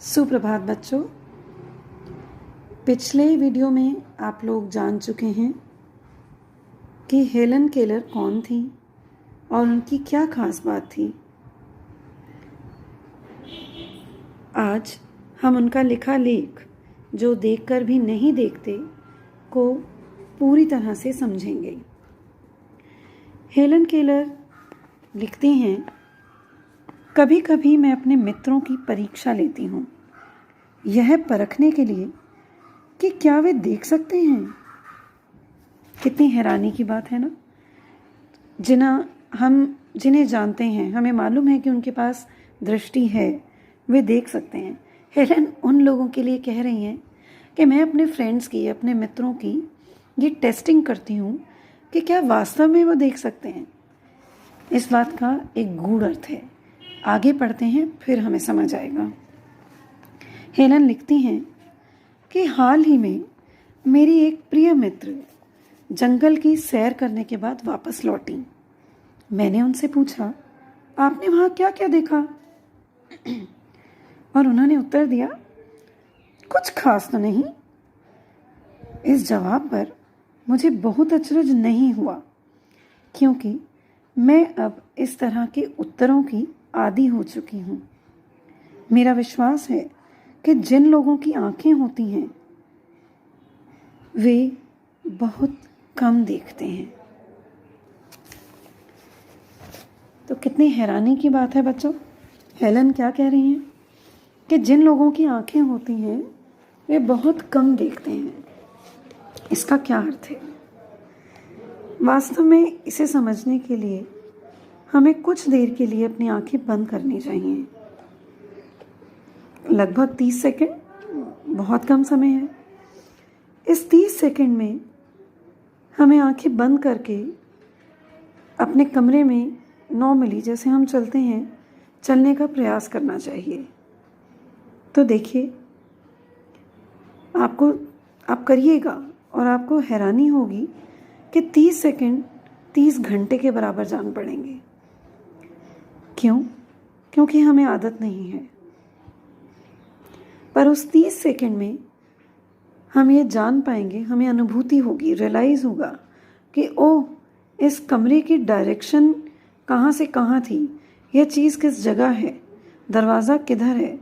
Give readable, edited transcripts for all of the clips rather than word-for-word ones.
सुप्रभात बच्चों। पिछले वीडियो में आप लोग जान चुके हैं कि हेलन केलर कौन थी और उनकी क्या खास बात थी। आज हम उनका लिखा लेख, जो देखकर भी नहीं देखते, को पूरी तरह से समझेंगे। हेलन केलर लिखती हैं, कभी कभी मैं अपने मित्रों की परीक्षा लेती हूँ, यह परखने के लिए कि क्या वे देख सकते हैं। कितनी हैरानी की बात है ना। जिन्हें जानते हैं, हमें मालूम है कि उनके पास दृष्टि है, वे देख सकते हैं। हेलन उन लोगों के लिए कह रही हैं कि मैं अपने फ्रेंड्स की, अपने मित्रों की ये टेस्टिंग करती हूँ कि क्या वास्तव में वो देख सकते हैं। इस बात का एक गूढ़ अर्थ है। आगे पढ़ते हैं, फिर हमें समझ आएगा। हेलन लिखती हैं कि हाल ही में मेरी एक प्रिय मित्र जंगल की सैर करने के बाद वापस लौटी। मैंने उनसे पूछा, आपने वहाँ क्या क्या देखा? और उन्होंने उत्तर दिया, कुछ खास तो नहीं। इस जवाब पर मुझे बहुत अचरज नहीं हुआ, क्योंकि मैं अब इस तरह के उत्तरों की आदी हो चुकी हूँ। मेरा विश्वास है कि जिन लोगों की आंखें होती हैं वे बहुत कम देखते हैं। तो कितनी हैरानी की बात है बच्चों। हेलन क्या कह रही हैं कि जिन लोगों की आंखें होती हैं वे बहुत कम देखते हैं। इसका क्या अर्थ है? वास्तव में इसे समझने के लिए हमें कुछ देर के लिए अपनी आंखें बंद करनी चाहिए। लगभग 30 सेकंड बहुत कम समय है। इस 30 सेकंड में हमें आंखें बंद करके अपने कमरे में नॉर्मली जैसे हम चलते हैं चलने का प्रयास करना चाहिए। तो देखिए, आप करिएगा और आपको हैरानी होगी कि 30 सेकंड 30 घंटे के बराबर जान पड़ेंगे। क्यों? क्योंकि हमें आदत नहीं है। पर उस 30 सेकंड में हम ये जान पाएंगे, हमें अनुभूति होगी, रियलाइज़ होगा कि ओह, इस कमरे की डायरेक्शन कहाँ से कहाँ थी, यह चीज़ किस जगह है, दरवाज़ा किधर है।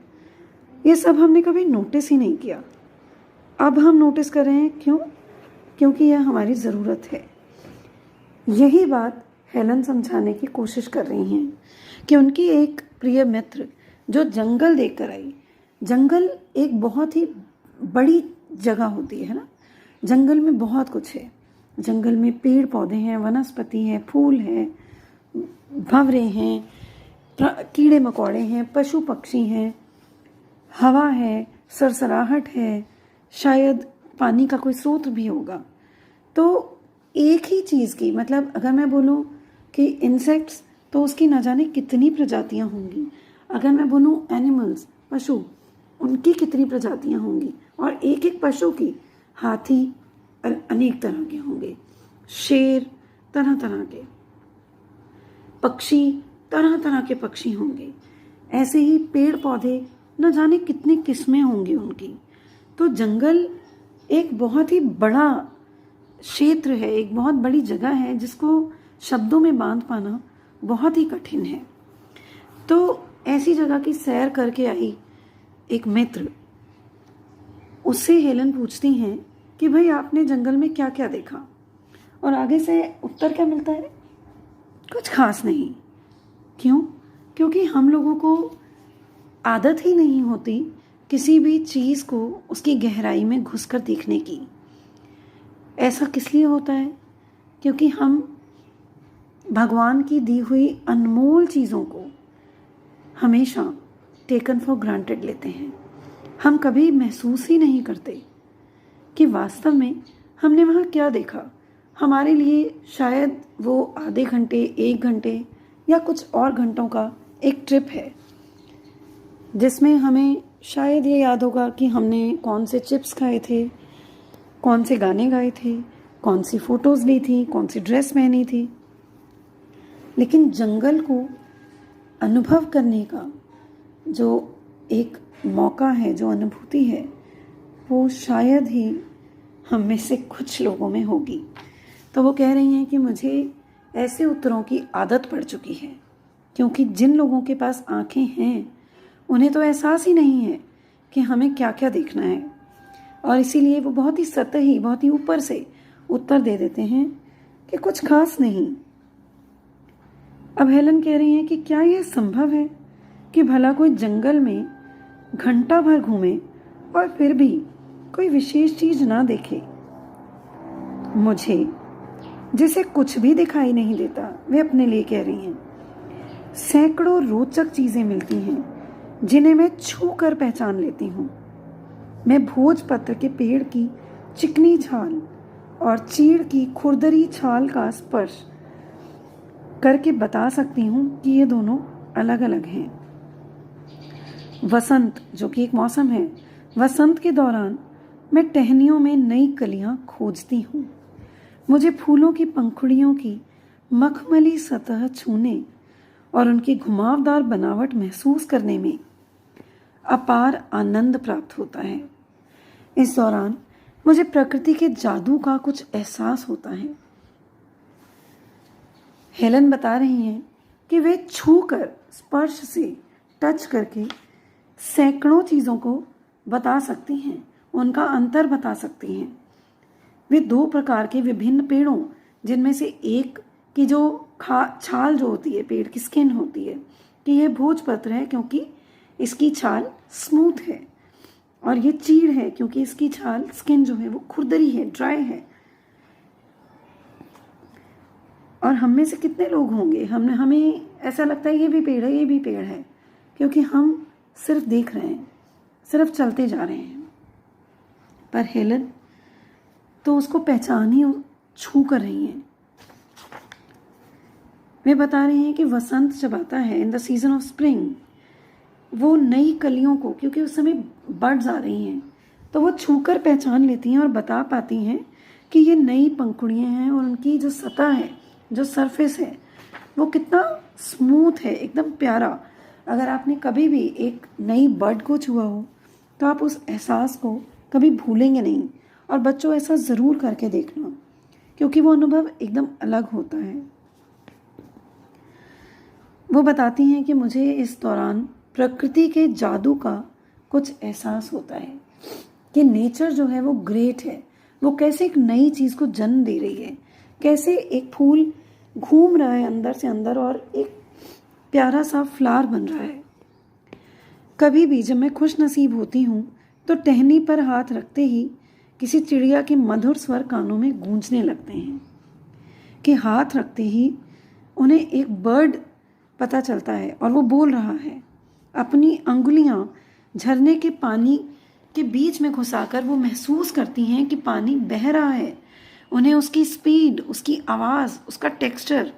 ये सब हमने कभी नोटिस ही नहीं किया। अब हम नोटिस कर रहे हैं। क्यों? क्योंकि यह हमारी ज़रूरत है। यही बात हेलन समझाने की कोशिश कर रही हैं कि उनकी एक प्रिय मित्र जो जंगल देखकर आई। जंगल एक बहुत ही बड़ी जगह होती है ना। जंगल में बहुत कुछ है। जंगल में पेड़ पौधे हैं, वनस्पति है, फूल है, भंवरे हैं, कीड़े मकोड़े हैं, पशु पक्षी हैं, हवा है, सरसराहट है, शायद पानी का कोई स्रोत भी होगा। तो एक ही चीज़ की, मतलब अगर मैं बोलूँ कि इंसेक्ट्स, तो उसकी न जाने कितनी प्रजातियाँ होंगी। अगर मैं बोलूँ एनिमल्स, पशु, उनकी कितनी प्रजातियाँ होंगी। और एक एक पशु की, हाथी अनेक तरह के होंगे, शेर तरह तरह के, पक्षी तरह तरह के पक्षी होंगे। ऐसे ही पेड़ पौधे न जाने कितनी किस्में होंगी उनकी। तो जंगल एक बहुत ही बड़ा क्षेत्र है, एक बहुत बड़ी जगह है जिसको शब्दों में बांध पाना बहुत ही कठिन है। तो ऐसी जगह की सैर करके आई एक मित्र, उससे हेलन पूछती हैं कि भाई आपने जंगल में क्या क्या देखा? और आगे से उत्तर क्या मिलता है? कुछ खास नहीं। क्यों? क्योंकि हम लोगों को आदत ही नहीं होती किसी भी चीज़ को उसकी गहराई में घुसकर देखने की। ऐसा किस लिए होता है? क्योंकि हम भगवान की दी हुई अनमोल चीज़ों को हमेशा टेकन फॉर ग्रांटेड लेते हैं। हम कभी महसूस ही नहीं करते कि वास्तव में हमने वहाँ क्या देखा। हमारे लिए शायद वो आधे घंटे, 1 घंटे या कुछ और घंटों का एक ट्रिप है, जिसमें हमें शायद ये याद होगा कि हमने कौन से चिप्स खाए थे, कौन से गाने गाए थे, कौन सी फ़ोटोज़ ली थी, कौन सी ड्रेस पहनी थी। लेकिन जंगल को अनुभव करने का जो एक मौका है, जो अनुभूति है, वो शायद ही हम में से कुछ लोगों में होगी। तो वो कह रही हैं कि मुझे ऐसे उत्तरों की आदत पड़ चुकी है, क्योंकि जिन लोगों के पास आंखें हैं उन्हें तो एहसास ही नहीं है कि हमें क्या क्या देखना है, और इसीलिए वो बहुत ही सतही, बहुत ही ऊपर से उत्तर दे देते हैं कि कुछ खास नहीं। अब हेलन कह रही हैं कि क्या यह संभव है कि भला कोई जंगल में घंटा भर घूमे और फिर भी कोई विशेष चीज ना देखे। मुझे, जिसे कुछ भी दिखाई नहीं देता, वे अपने लिए कह रही हैं, सैकड़ों रोचक चीजें मिलती हैं जिन्हें मैं छू कर पहचान लेती हूँ। मैं भोजपत्र के पेड़ की चिकनी छाल और चीड़ की खुरदरी छाल का स्पर्श करके बता सकती हूँ कि ये दोनों अलग अलग हैं। वसंत, जो कि एक मौसम है, वसंत के दौरान मैं टहनियों में नई कलियां खोजती हूँ। मुझे फूलों की पंखुड़ियों की मखमली सतह छूने और उनकी घुमावदार बनावट महसूस करने में अपार आनंद प्राप्त होता है। इस दौरान मुझे प्रकृति के जादू का कुछ एहसास होता है। हेलन बता रही हैं कि वे छूकर, स्पर्श से, टच करके सैकड़ों चीज़ों को बता सकती हैं, उनका अंतर बता सकती हैं। वे दो प्रकार के विभिन्न पेड़ों, जिनमें से एक की जो छाल जो होती है, पेड़ की स्किन होती है, कि यह भोजपत्र है क्योंकि इसकी छाल स्मूथ है, और ये चीड़ है क्योंकि इसकी छाल, स्किन जो है वो खुरदरी है, ड्राई है। और हम में से कितने लोग होंगे, हमें ऐसा लगता है ये भी पेड़ है, ये भी पेड़ है, क्योंकि हम सिर्फ देख रहे हैं, सिर्फ चलते जा रहे हैं। पर हेलन तो उसको पहचान ही छू कर रही हैं। वे बता रही हैं कि वसंत जब आता है, in the season of spring, वो नई कलियों को, क्योंकि उस समय बर्ड्स आ रही हैं, तो वो छूकर पहचान लेती हैं और बता पाती हैं कि ये नई पंखुड़ियाँ हैं, और उनकी जो सतह है, जो सरफेस है, वो कितना स्मूथ है, एकदम प्यारा। अगर आपने कभी भी एक नई बर्ड को छुआ हो तो आप उस एहसास को कभी भूलेंगे नहीं, और बच्चों ऐसा ज़रूर करके देखना, क्योंकि वो अनुभव एकदम अलग होता है। वो बताती हैं कि मुझे इस दौरान प्रकृति के जादू का कुछ एहसास होता है कि नेचर जो है वो ग्रेट है, वो कैसे एक नई चीज़ को जन्म दे रही है, कैसे एक फूल घूम रहा है अंदर से अंदर और एक प्यारा सा फ्लावर बन रहा है। कभी भी जब मैं खुश नसीब होती हूँ तो टहनी पर हाथ रखते ही किसी चिड़िया के मधुर स्वर कानों में गूंजने लगते हैं, कि हाथ रखते ही उन्हें एक बर्ड पता चलता है और वो बोल रहा है। अपनी अंगुलियां झरने के पानी के बीच में घुसाकर वो महसूस करती हैं कि पानी बह रहा है। उन्हें उसकी स्पीड, उसकी आवाज़, उसका टेक्सचर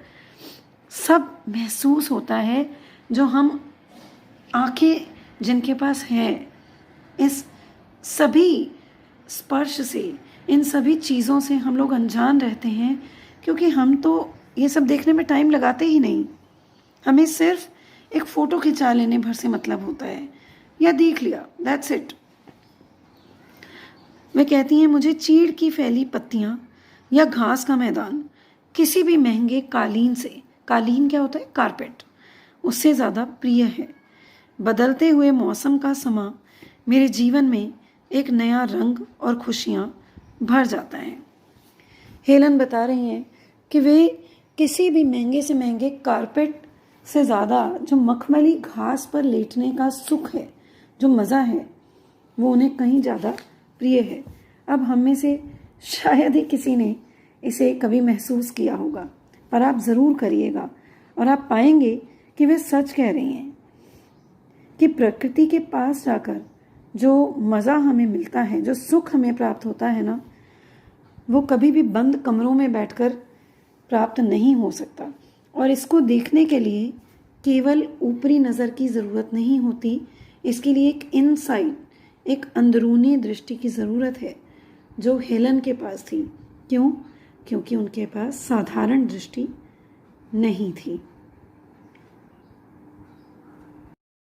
सब महसूस होता है, जो हम आंखें जिनके पास है, इस सभी स्पर्श से, इन सभी चीज़ों से हम लोग अनजान रहते हैं, क्योंकि हम तो ये सब देखने में टाइम लगाते ही नहीं। हमें सिर्फ एक फ़ोटो खिंचा लेने भर से मतलब होता है, या देख लिया, दैट्स इट। वे कहती हैं, मुझे चीड़ की फैली पत्तियाँ या घास का मैदान किसी भी महंगे कालीन से, कालीन क्या होता है, कारपेट, उससे ज़्यादा प्रिय है। बदलते हुए मौसम का समा मेरे जीवन में एक नया रंग और खुशियाँ भर जाता है। हेलन बता रही हैं कि वे किसी भी महंगे से महंगे कारपेट से ज़्यादा जो मखमली घास पर लेटने का सुख है, जो मज़ा है, वो उन्हें कहीं ज़्यादा प्रिय है। अब हम में से शायद ही किसी ने इसे कभी महसूस किया होगा, पर आप ज़रूर करिएगा और आप पाएंगे कि वे सच कह रही हैं कि प्रकृति के पास जाकर जो मज़ा हमें मिलता है, जो सुख हमें प्राप्त होता है ना, वो कभी भी बंद कमरों में बैठकर प्राप्त नहीं हो सकता। और इसको देखने के लिए केवल ऊपरी नज़र की ज़रूरत नहीं होती, इसके लिए एक इनसाइट, एक अंदरूनी दृष्टि की ज़रूरत है, जो हेलन के पास थी। क्यों? क्योंकि उनके पास साधारण दृष्टि नहीं थी।